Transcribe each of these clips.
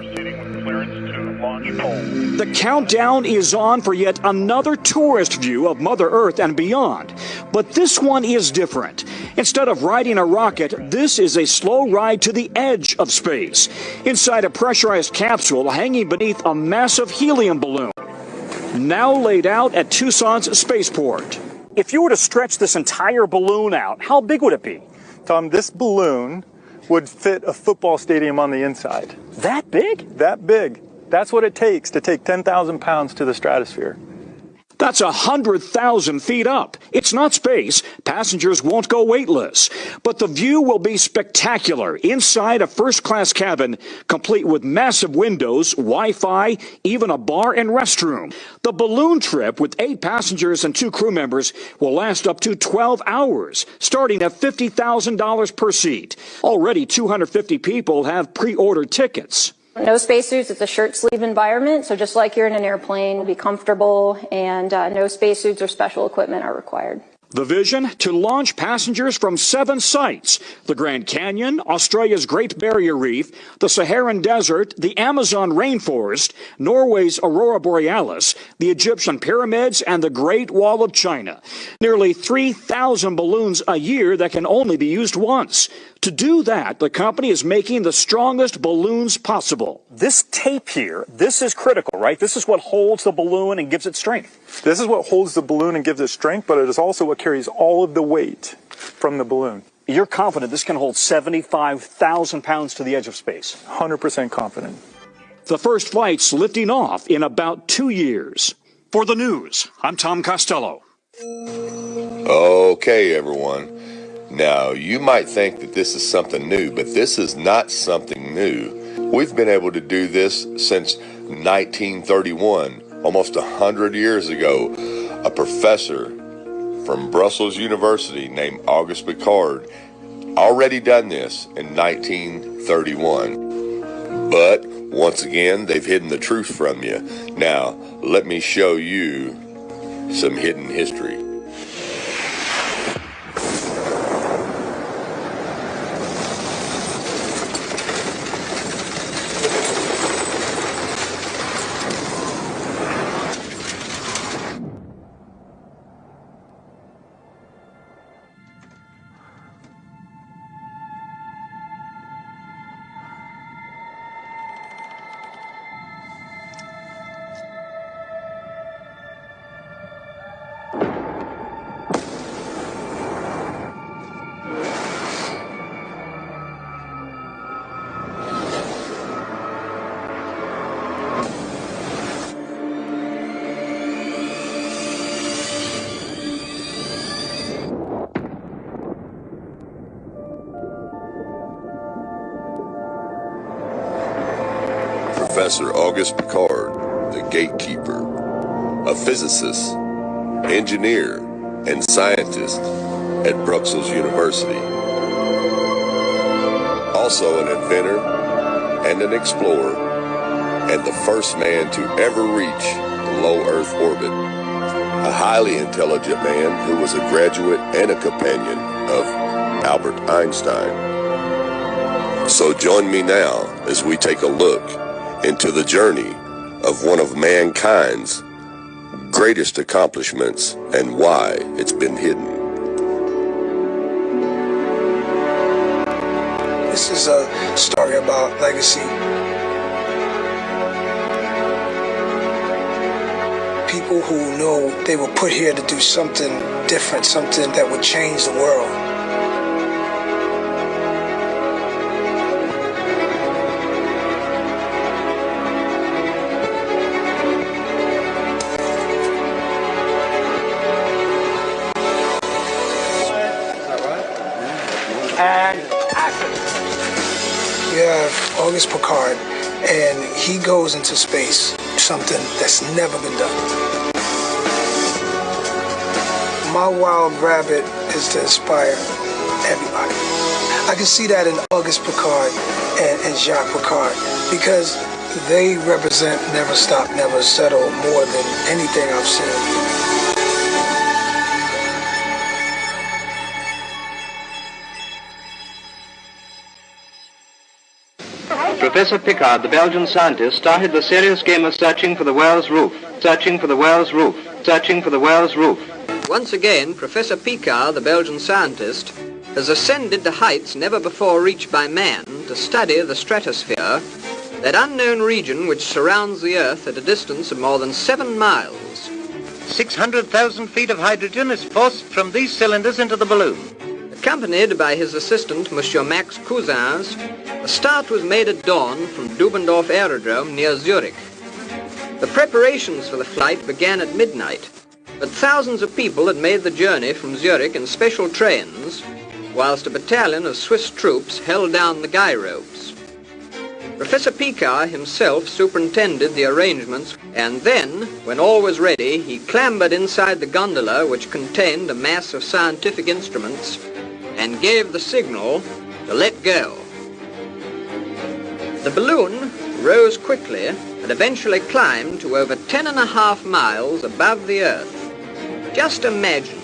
Proceeding with clearance to launch pole. The countdown is on for yet another tourist view of Mother Earth and beyond. But this one is different. Instead of riding a rocket, this is a slow ride to the edge of space, inside a pressurized capsule hanging beneath a massive helium balloon, now laid out at Tucson's spaceport. If you were to stretch this entire balloon out, how big would it be? Tom, this balloon would fit a football stadium on the inside. That big? That big. That's what it takes to take 10,000 pounds to the stratosphere. That's 100,000 feet up. It's not space. Passengers won't go weightless. But the view will be spectacular inside a first-class cabin, complete with massive windows, Wi-Fi, even a bar and restroom. The balloon trip with 8 passengers and 2 crew members will last up to 12 hours, starting at $50,000 per seat. Already 250 people have pre-ordered tickets. No spacesuits, it's a shirt-sleeve environment, so just like you're in an airplane, be comfortable, and no spacesuits or special equipment are required. The vision, to launch passengers from 7 sites: the Grand Canyon, Australia's Great Barrier Reef, the Saharan Desert, the Amazon rainforest, Norway's Aurora Borealis, the Egyptian pyramids, and the Great Wall of China. Nearly 3,000 balloons a year that can only be used once. To do that, the company is making the strongest balloons possible. This tape here, this is critical, right? This is what holds the balloon and gives it strength. This is what holds the balloon and gives it strength, but it is also what carries all of the weight from the balloon. You're confident this can hold 75,000 pounds to the edge of space? 100% confident. The first flight's lifting off in about 2 years. For the news, I'm Tom Costello. Okay, everyone. Now, you might think that this is something new, but this is not something new. We've been able to do this since 1931, almost 100 years ago. A professor from Brussels University named Auguste Piccard already done this in 1931. But, once again, they've hidden the truth from you. Now, let me show you some hidden history. Professor Auguste Piccard, the gatekeeper, a physicist, engineer, and scientist at Brussels University. Also an inventor and an explorer, and the first man to ever reach the low Earth orbit. A highly intelligent man who was a graduate and a companion of Albert Einstein. So join me now as we take a look into the journey of one of mankind's greatest accomplishments and why it's been hidden. This is a story about legacy. People who know they were put here to do something different, something that would change the world. And action! You have Auguste Piccard, and he goes into space, something that's never been done. My wild rabbit is to inspire everybody. I can see that in Auguste Piccard and Jacques Piccard, because they represent never stop, never settle more than anything I've seen. Professor Piccard, the Belgian scientist, started the serious game of searching for the world's roof, searching for the world's roof, searching for the world's roof. Once again, Professor Piccard, the Belgian scientist, has ascended to heights never before reached by man to study the stratosphere, that unknown region which surrounds the Earth at a distance of more than 7 miles. 600,000 feet of hydrogen is forced from these cylinders into the balloon. Accompanied by his assistant, Monsieur Max Cousins, a start was made at dawn from Dubendorf Aerodrome near Zurich. The preparations for the flight began at midnight, but thousands of people had made the journey from Zurich in special trains, whilst a battalion of Swiss troops held down the guy ropes. Professor Piccard himself superintended the arrangements, and then, when all was ready, he clambered inside the gondola which contained a mass of scientific instruments and gave the signal to let go. The balloon rose quickly and eventually climbed to over 10.5 miles above the Earth. Just imagine,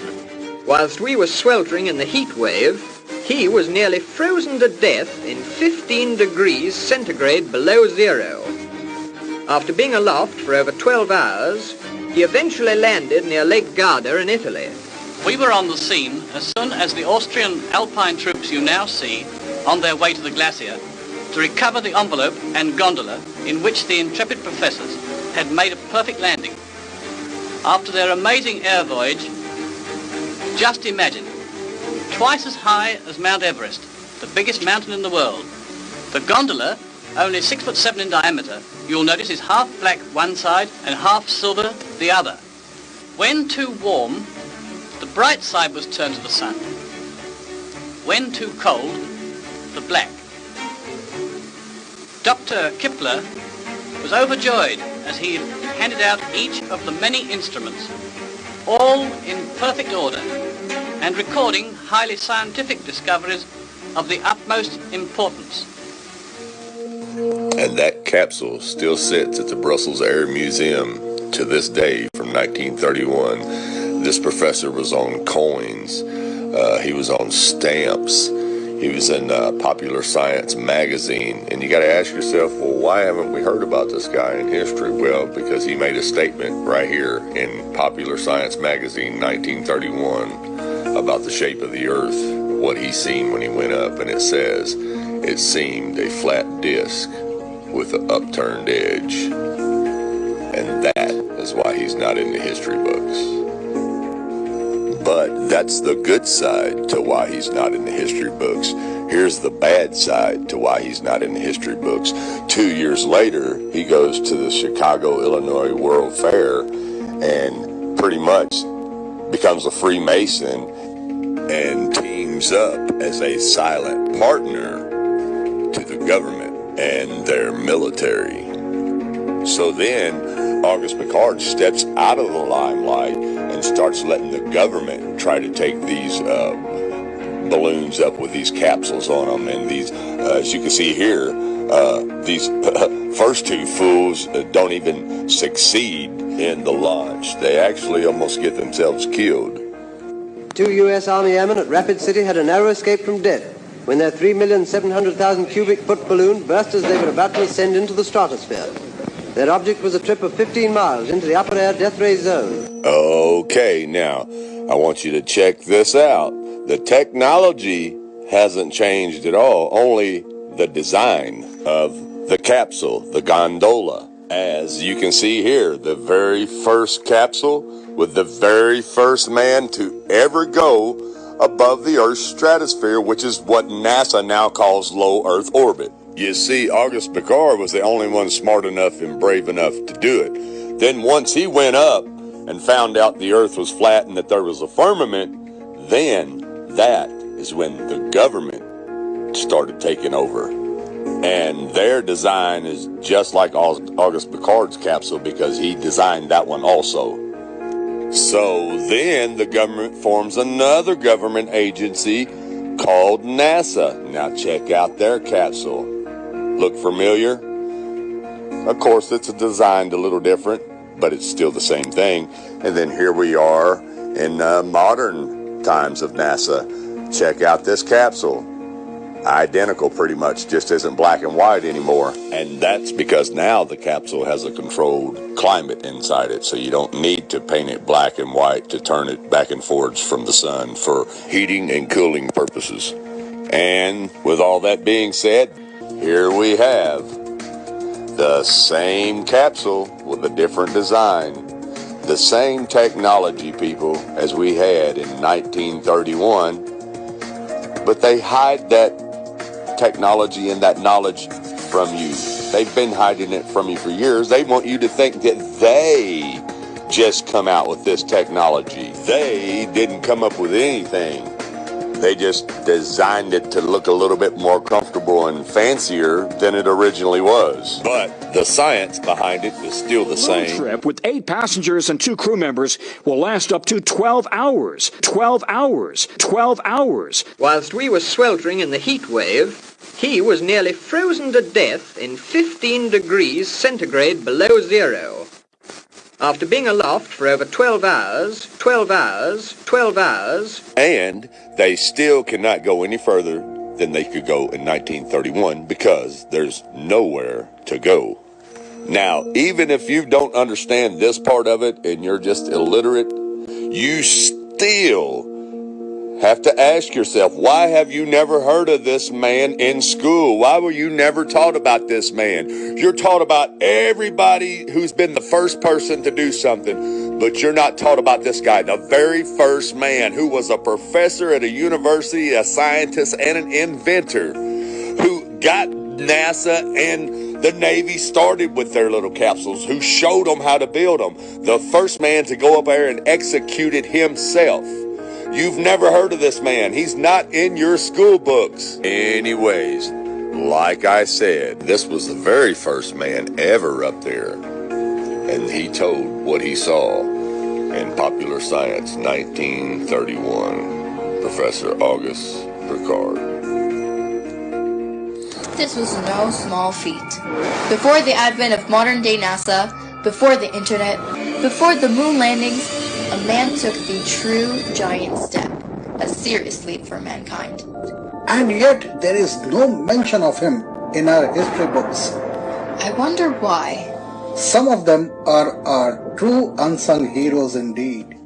whilst we were sweltering in the heat wave, he was nearly frozen to death in 15 degrees centigrade below zero. After being aloft for over 12 hours, he eventually landed near Lake Garda in Italy. We were on the scene as soon as the Austrian Alpine troops you now see on their way to the glacier to recover the envelope and gondola in which the intrepid professors had made a perfect landing. After their amazing air voyage, just imagine, twice as high as Mount Everest, the biggest mountain in the world. The gondola, only 6'7" in diameter, you'll notice is half black one side and half silver the other. When too warm, the bright side was turned to the sun. When too cold, the black. Dr. Kipfer was overjoyed as he handed out each of the many instruments, all in perfect order, and recording highly scientific discoveries of the utmost importance. And that capsule still sits at the Brussels Air Museum to this day from 1931. This professor was on coins, he was on stamps, he was in Popular Science magazine, and you got to ask yourself, well, why haven't we heard about this guy in history? Well, because he made a statement right here in Popular Science magazine, 1931, about the shape of the Earth, what he seen when he went up, and it says, it seemed a flat disc with an upturned edge, and that is why he's not in the history books. But that's the good side to why he's not in the history books. Here's the bad side to why he's not in the history books. 2 years later, he goes to the Chicago, Illinois World Fair and pretty much becomes a Freemason and teams up as a silent partner to the government and their military. So then Auguste Piccard steps out of the limelight and starts letting the government try to take these balloons up with these capsules on them. And these, as you can see here, these first two fools don't even succeed in the launch. They actually almost get themselves killed. 2 U.S. Army airmen at Rapid City had a narrow escape from death when their 3,700,000 cubic foot balloon burst as they were about to ascend into the stratosphere. Their object was a trip of 15 miles into the upper air death ray zone. Okay, now, I want you to check this out. The technology hasn't changed at all, only the design of the capsule, the gondola. As you can see here, the very first capsule with the very first man to ever go above the Earth's stratosphere, which is what NASA now calls low Earth orbit. You see, Auguste Piccard was the only one smart enough and brave enough to do it. Then once he went up and found out the Earth was flat and that there was a firmament, then that is when the government started taking over. And their design is just like Auguste Piccard's capsule because he designed that one also. So then the government forms another government agency called NASA. Now check out their capsule. Look familiar? Of course, it's designed a little different, but it's still the same thing. And then here we are in modern times of NASA. Check out this capsule. identical pretty much, just isn't black and white anymore. And that's because now the capsule has a controlled climate inside it, so you don't need to paint it black and white to turn it back and forwards from the sun for heating and cooling purposes. And with all that being said, here we have the same capsule with a different design, the same technology, people, as we had in 1931, but they hide that technology and that knowledge from you. They've been hiding it from you for years. They want you to think that they just come out with this technology. They didn't come up with anything. They just designed it to look a little bit more comfortable and fancier than it originally was. But the science behind it is still the same. The trip with 8 passengers and 2 crew members will last up to 12 hours. 12 hours. 12 hours. Whilst we were sweltering in the heat wave, he was nearly frozen to death in 15 degrees centigrade below zero. After being aloft for over 12 hours, 12 hours, 12 hours... And they still cannot go any further than they could go in 1931 because there's nowhere to go. Now, even if you don't understand this part of it and you're just illiterate, you still have to ask yourself, why have you never heard of this man in school? Why were you never taught about this man? You're taught about everybody who's been the first person to do something, but you're not taught about this guy, the very first man who was a professor at a university, a scientist, and an inventor who got NASA and the Navy started with their little capsules, who showed them how to build them. The first man to go up there and execute it himself. You've never heard of this man. He's not in your school books. Anyways, like I said, this was the very first man ever up there. And he told what he saw in Popular Science, 1931. Professor Auguste Piccard. This was no small feat. Before the advent of modern-day NASA, before the internet, before the moon landings, a man took the true giant step, a serious leap for mankind. And yet there is no mention of him in our history books. I wonder why. Some of them are our true unsung heroes indeed.